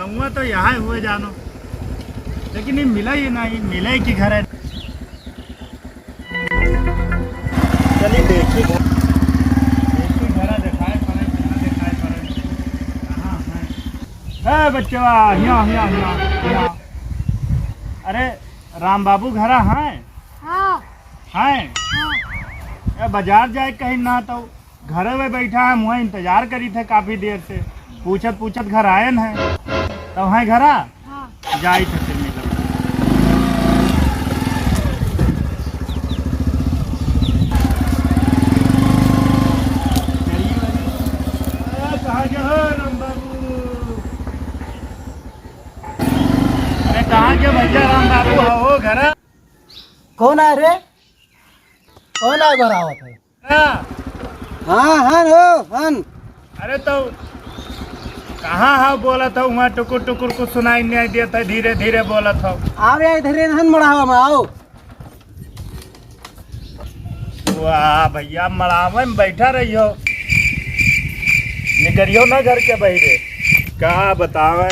रहुआ तो यहाँ हुए जानो, लेकिन ये मिला ही नहीं, मिला ही कि घर है। चलिए देखिए घर, देखिए घर दिखाए पड़े कितना दिखाए पड़े। कहाँ है बच्चवा? यहाँ यहाँ यहाँ यहाँ। अरे राम बाबू घर हैं? हाँ हैं? हाँ। बाजार जाए कहीं ना तो घर में बैठा है, मुँह इंतजार करी थे काफी देर से, पूछत पूछत घर आए हैं तब हैं घरा हाँ। जाई थे फिर मिलल। कहाँ के हो राम बाबू? अरे कहाँ के भैया राम बाबू हो घर? कौन है रे? कौन है घर आवत है? हाँ, हन हो हन। अरे तो कहाँ है बोला था वहाँ टुकुर टुकुर कुछ सुनाई नहीं दिया था, धीरे धीरे बोला था। आओ या इधर हन मढ़ावा में आओ। वाह भैया मड़ावे में बैठा रही हो, निकलियो ना घर के बहिरे, कहा बतावे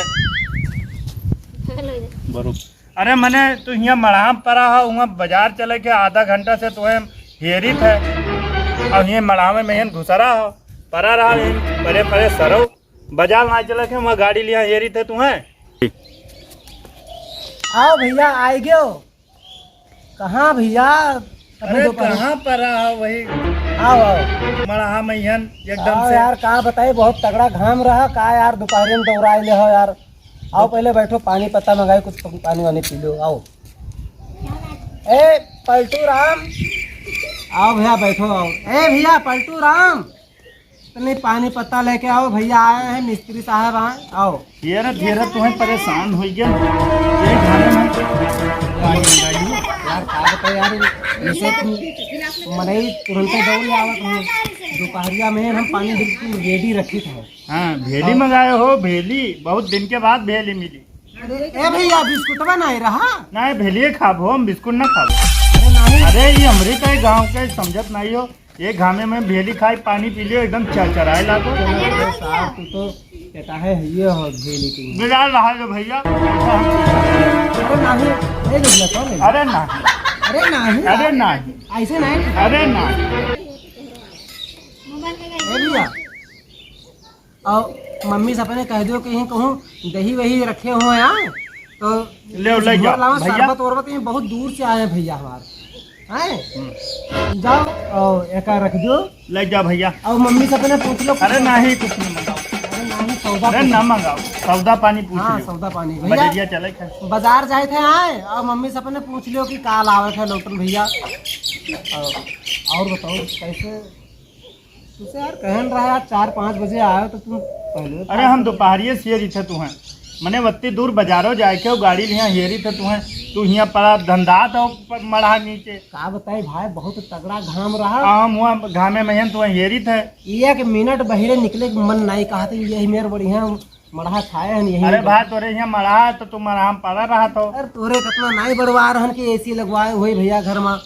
बरूप। अरे मने तू यहाँ मड़ाम पड़ा हो, वहाँ बाजार चले के आधा घंटा से तुम्हें हेरी थे और ये मड़ावे में हन घुसरा हो परा रहा है, परे परे सरो बाजार ना चले के वहाँ गाड़ी लिया हेरी थे तुम्हें। आओ भैया आए गयो। कहाँ भैया? अरे कहाँ परा हो? वही आओ आओ मड़ाहा में हन एकदम आओ से। यार, कहा बताए बहुत तगड़ा घाम रहा का यार, दोपहर में दौड़ा ले हो यार। आओ पहले बैठो, पानी पत्ता मंगाए, कुछ पानी वानी पी लो। आओ ए पलटू राम, आओ भैया बैठो। आओ ए भैया पलटू राम, नहीं पानी पत्ता लेके आओ, भैया आए हैं मिस्त्री साहब आए। आओ धीरे धीरे तुम्हें परेशान हो गया ये घरे में यार, का बताए यार, जैसे तुम मने तुरंत दौड़ आवत हो, दोपहरिया में हम पानी बिल्कुल रेडी रखी थे। हाँ भेली मंगाए हो? भेली बहुत दिन के बाद भेली मिली। ए भैया बिस्कुटवा नहीं रहा? नहीं भेलिए खाबो, हम बिस्कुट ना खाबो। अरे नहीं। अरे ये अमृत है गाँव के, समझत नहीं हो? ये घामे में भेली खाई पानी पी लियो एकदम चरचराए लागो। साहब तू तो कहता है ये हो भेली की बिगाड़ रहा है भैया। अरे नहीं नहीं निकला कौन है? अरे नहीं, अरे नहीं, अरे नहीं, ऐसे नहीं। अरे नहीं। ए भैया और मम्मी से अपने कह दो कहीं कहूँ दही वही रखे हुए हैं तो ले जाओ भैया। शरबत वरबत में बहुत दूर से आए हैं भैया हमारे हैं। जाओ और एक रख दो, ले जाओ भैया। और मम्मी से अपने पूछ लो। अरे नहीं कुछ नहीं मंगाओ, अरे नहीं सौदा। अरे ना मंगाओ, सौदा पानी पूछ हाँ लियो। सौदा पानी बजरिया भैया चले खे। बाजार जाए थे आए, और मम्मी से अपने पूछ लियो कि काल आवे थे लौटन भैया। और बताओ कैसे तुझसे यार कहन रहा यार 4-5 बजे आयो तो तुम पहले। अरे हम दोपहरिए से रही थे तुम्हें, मने वत्ती दूर बाजारों जाए के गाड़ी यहाँ हेरी थे तुम्हें, तू यहाँ पड़ा धंधा तो मढ़ा नीचे। का बताए भाई बहुत तगड़ा घाम रहा। हम वहाँ घामे में तुम्हें हेरी थे। एक मिनट बहिरे निकले के मन नहीं कहा था, यही मेरे बढ़िया मढ़ा खाए हैं यही। अरे भाई तोरे यहाँ मढ़ा तो तुम आराम पड़ा रहा तो। अरे तोरे कितना नहीं बढ़वा रहन कि एसी लगवाए हुए भैया घर में।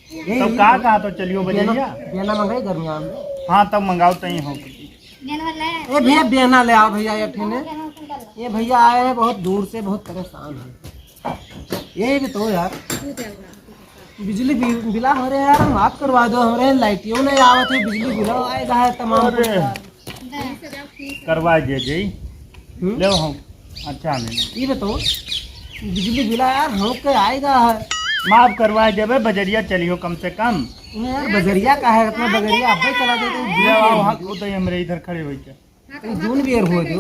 तो कहा तो चलियो बजरिया। बेना मंगाई गर्मिया में। हाँ तब मंगाओ तो ही हो। ए भैया बेना ले आओ भैया ये ठेने। ये भैया आए हैं बहुत दूर से, बहुत परेशान है। ये भी तो यार बिजली बिला हमारे यार माफ करवा दो, हमारे लाइटियों नहीं आवत है, बिजली बिला आएगा है तमाम। करवा दे जी ले हम। अच्छा नहीं ये बताओ बिजली बिला यार हम के आएगा है, माफ करवा देवे, बजरिया चलियो कम से कम। यार बजरिया का है अपना बजरिया अब चला देते ले आओ हाँ तो हमारे इधर खड़े हो के जून भी हो जो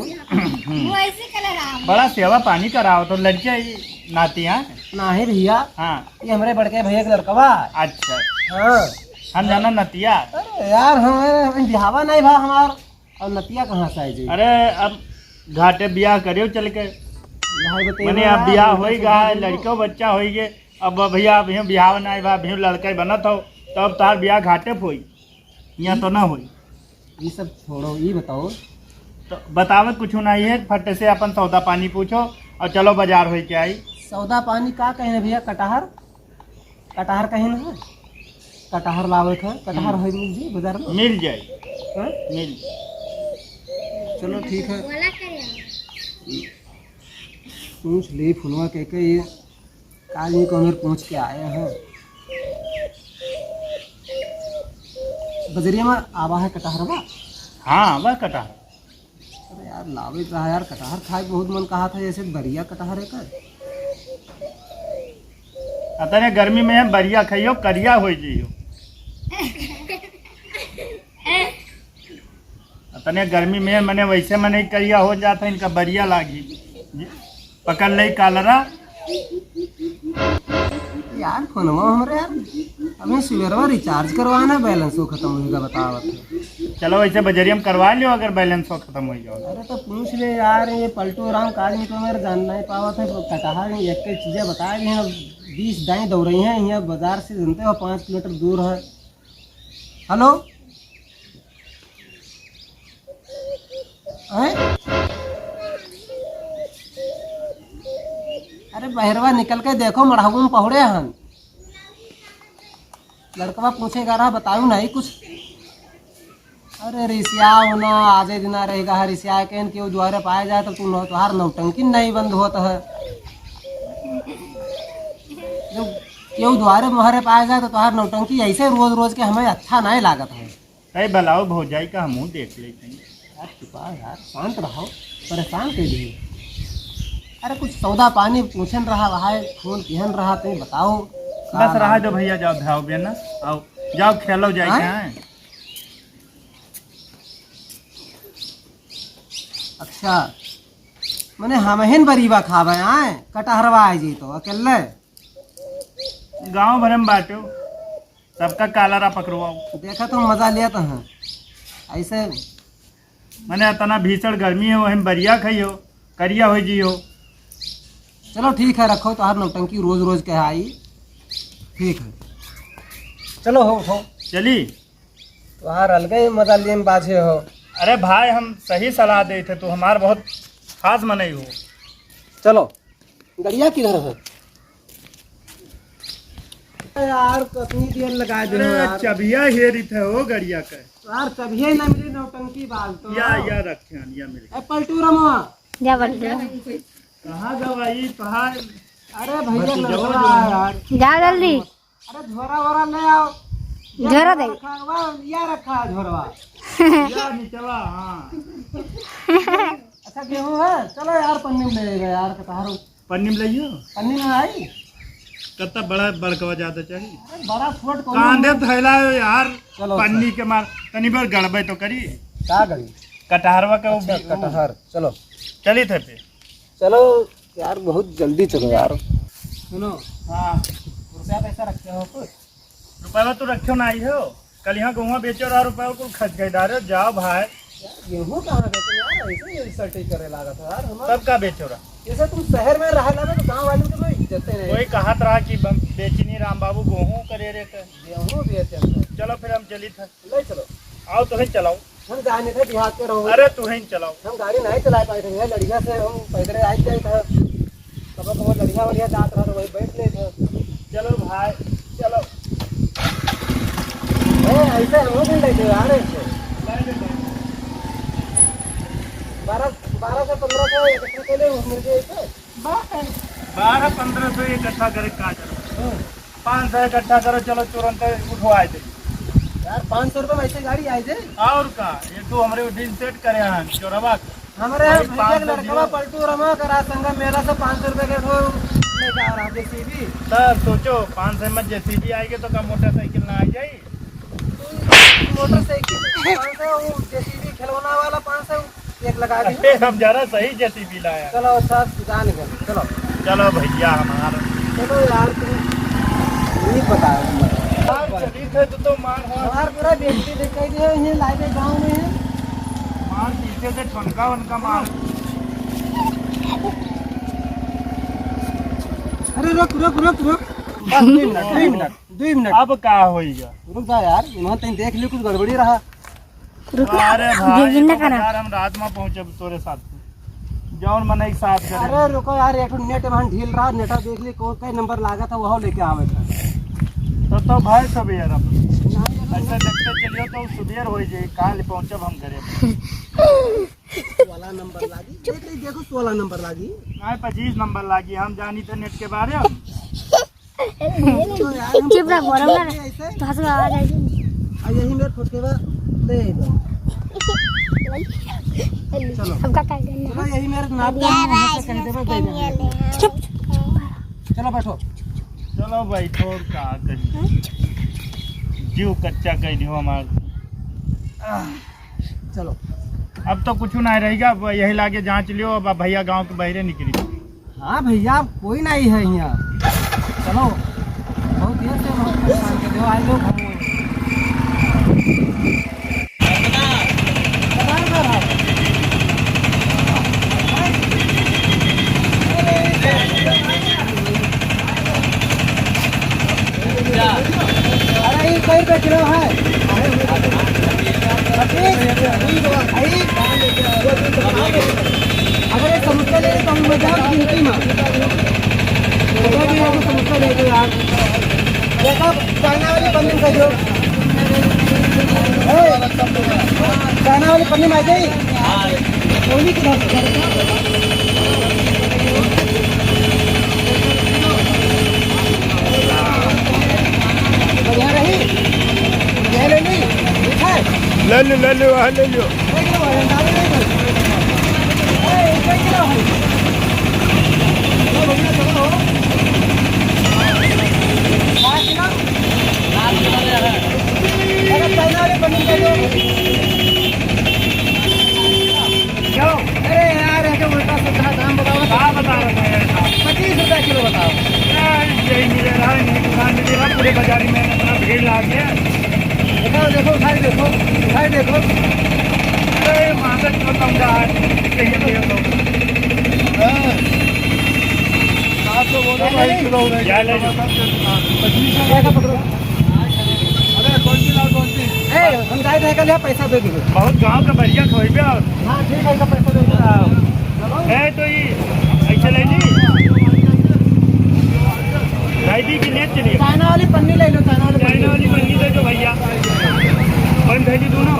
बड़ा सेवा पानी कराओ तो लड़कियाँ नाती हैं। ना है भैया। हाँ ये हमारे बड़के भैया का लड़कवा। अच्छा हाँ हम जाना नतिया। अरे यार हमारे बिहावा नहीं भा हमार, और नतिया कहाँ से आई? अरे अब घाटे ब्याह करियो चल के, मैंने अब ब्याह हो गया, लड़को बच्चा हो गए, अब भैया अभी ब्याह नहीं भा, अभी लड़का बनत हो तब तार ब्याह घाटे होई, यहाँ तो ना होई। ये सब छोड़ो, ये बताओ तो बतावे कुछ नहीं है, फटे से अपन सौदा पानी पूछो और चलो बाजार हो के आई। सौदा पानी का कहे भैया? कटहर कटहर कहे ना, कटहर लावे थे, कटहर हो मिल जी बाजार में? मिल जाए हाँ? मिल। चलो ठीक है। पूछ ली फुलवा के ये काली को मेरे पूछ के आए हैं। बजरिया में आवा है कटहरवा। हाँ वह कटहर। अरे यार लावे रहा यार, कटहर खाए के बहुत मन कहा था, जैसे बढ़िया कटहर है का। अतने गर्मी में बढ़िया खाइयो, करिया हो जियो। अतने गर्मी में मैंने वैसे में नहीं करिया हो जाता, इनका बढ़िया लागी। पकड़ ले कालरा यार फोनवा हमारे यार, हमें सुबह रिचार्ज करवाना, बैलेंस वो खत्म होगा बताओ। चलो वैसे बजरिया में करवा लियो अगर बैलेंस हो खत्म हो जाओ। अरे तो पूछ ले यार, ये पलटू राम काज तो मेरे जान नहीं पावा था। कटहर एक कई चीज़ें बता दी हैं, 20 दाएँ दौड़ रही हैं यहाँ बाजार से, जानते हो 5 किलोमीटर दूर है। हेलो अरे बहरवा निकल के देखो, मढ़ाऊ में पहुड़े हन। लड़कवा पूछेगा रहा, बताऊ नहीं कुछ। अरे रिसिया होना आजे दिना रहेगा, रिसिया के क्यों द्वारे पाया जाए तो तुम तुम्हार नौटंकी नहीं बंद होता है। जब क्यों द्वारे मुहरे पाया जाए तो तुम्हार नौटंकी ऐसे रोज रोज के हमें अच्छा नहीं लागत है। कई बलाओ भौजाई का हमू देख लेते हैं। यार चुपा यार, शांत रहो, परेशान के लिए। अरे कुछ सौदा पानी पूछन रहा, वहाँ फोन किहन रहा, तुम बताओ। बस रहा जो भैया, जाओ धाओ बे ना, आओ जाओ खेलो जाए हैं। अच्छा मैंने हमहिन बरीबा खावे आए, कटहरवा आए जी तो अकेले गांव भर में बांटो, सबका कालरा पकड़वाओ। देखा तो मजा लिया तो है ऐसे। मैंने इतना भीषण गर्मी है, वही बढ़िया खाइयो, करिया हो जियो। चलो ठीक है, रखो तो हर नौटंकी रोज रोज के आई। ठीक है चलो हो चली। तो हर अलगे मजा लिए में बाझे हो। अरे भाई हम सही सलाह दे थे, तो हमारे बहुत खास मनई हो। चलो गड़िया किधर है यार, कितनी देर लगा दे यार। चबिया हेरी थे हो गड़िया का यार, तभी ना मिली नौटंकी बाल तो या रखे या मिल पलटू रमवा जा बल्ले कहाँ गवाई पहाड़। अरे भैया लड़का यार, जा जल्दी। अरे झोरा वोरा ले आओ। झोरा दे। या रखा है झोरवा। या निचवा। हाँ अच्छा गेहूँ है, चलो यार पन्नी में ले गए यार कटहर। पन्नी में लियो। पन्नी में आई कितना बड़ा बड़कवा ज्यादा चाहिए। अरे बड़ा छोट कौन कांधे थैला यार, चलो पन्नी के मार तनी बार गड़बे तो करी। क्या गड़ी कटहरवा का अच्छा, कटहर। चलो चली थे पे। चलो यार, बहुत जल्दी चलो यार। सुनो हाँ रुपया पैसा रखे हो कुछ? रुपया तो रखो ना आई हो, कल यहाँ गेहूँ बेचो रहा, रुपया को खर्च कर डालो। जाओ भाई। गेहूँ कहाँ बेचो यार, ऐसे सल्टी करे लगा था यार हमारा। सब का बेचो रहा। जैसे तुम शहर में रह लगे तो गाँव वाले को तो इज्जत नहीं। कोई कहा रहा कि बेची नहीं राम बाबू गेहूँ करे रे के। गेहूँ बेचे चलो फिर हम चली थे। ले चलो। आओ तो ही चलाओ। हम जाने थे देहात के रहो। अरे तू ही चलाओ। हम गाड़ी नहीं चला पाए थे, लड़िया से हम पैदल आई जाए थे। कब वो लड़िया वड़िया जात रहा तो वही बैठ ले थे। चलो भाई चलो। ऐसे हम भी लेते यार, ऐसे 12 से 15 इकट्ठे के लिए मिल गए थे। 1200-1500 इकट्ठा करे का चलो। 500 इकट्ठा करो, चलो तुरंत उठवाए थे यार। 500 रुपये में ऐसे गाड़ी आई थे। और का ये तो हमारे दिन सेट करे हैं चोरवा। हमारे यहाँ भैया लड़का पलटू रमा करा संगा मेला से 500 रुपये के ठो लेके आ रहा जेसीबी। सर सोचो 500 में जेसीबी आएगी तो क्या मोटरसाइकिल ना आ जाए। मोटरसाइकिल 500, वो जेसीबी खिलौना वाला 500 एक लगा दी। अरे हम जरा सही जेसीबी लाया। चलो अच्छा जान गए। चलो चलो भैया हमारा। चलो यार तुम नहीं बताओ। चली थे तो मार हमारा पूरा व्यक्ति दिखाई दे ये लाइव गाँव में है। मार पीछे से ठनका वनका मार। अरे रुक रुक रुक रुक, बस 2 मिनट। अब का होइगा। रुक जा यार, वहाँ तक देख लियो कुछ गड़बड़ी रहा। अरे भाई यार हम रात में पहुंचे तोरे साथ जौन मन एक साथ करे। अरे रुको यार, एक नेट वहाँ ढील रहा, नेटा देख ली कौन नंबर लागा था वहाँ लेके आवे था। तो भाई सब यार अब ऐसा देखते चलियो तो सुबेर हो जाए कहाँ ले पहुँचब हम घरे 16 नंबर लागी देखो 16 नंबर लागी नहीं 25 नंबर लागी हम जानी थे नेट के बारे में चुप रह बोलो ना ऐसे तो हंस आ जाएगी यही मेरे फोटो दे दो चलो सबका क्या करना चलो यही मेरे नाप का कह देबो दे दे चुप चलो बैठो चलो बैठो का कही जीव कच्चा कह दियो हमार चलो अब तो कुछ नहीं रहेगा अब यही लागे जांच लियो अब भैया गांव के बहरे निकली हाँ भैया कोई नहीं है यहाँ चलो बहुत देर से बहुत परेशान कर दो आए लोग हम अरे ये कई रुपये किलो है अगर एक समोसा ले तो हम मजा गिनती में समोसा ले दो यार देखो चाइना वाली पन्नी का जो चाइना वाली पन्नी में आ गई ओली की बढ़िया रही ये ले ली ठीक है ले लो ले लो ले लो क्यों अरे यार ये जो उल्टा सीधा दाम बताओ कहाँ बता रहे हैं 25 रुपये किलो बताओ यही मिले रहा है नहीं दुकान मिले रहा पूरे बाजार में अपना भीड़ ला के देखो देखो भाई देखो भाई देखो अरे मांगत तो कम रहा है कहिए भैया तो क्या ले लो 25 रुपये का पकड़ो ए हम जाए थे कल पैसा दे दीजिए बहुत गांव का बढ़िया खोइबे और हाँ ठीक है इसका पैसा दे दीजिए है तो ये ऐसे ले ली राइडी की लेट चलिए चाइना वाली पन्नी ले लो चाइना वाली चाइना वाली पन्नी दे दो भैया बंद है दोनों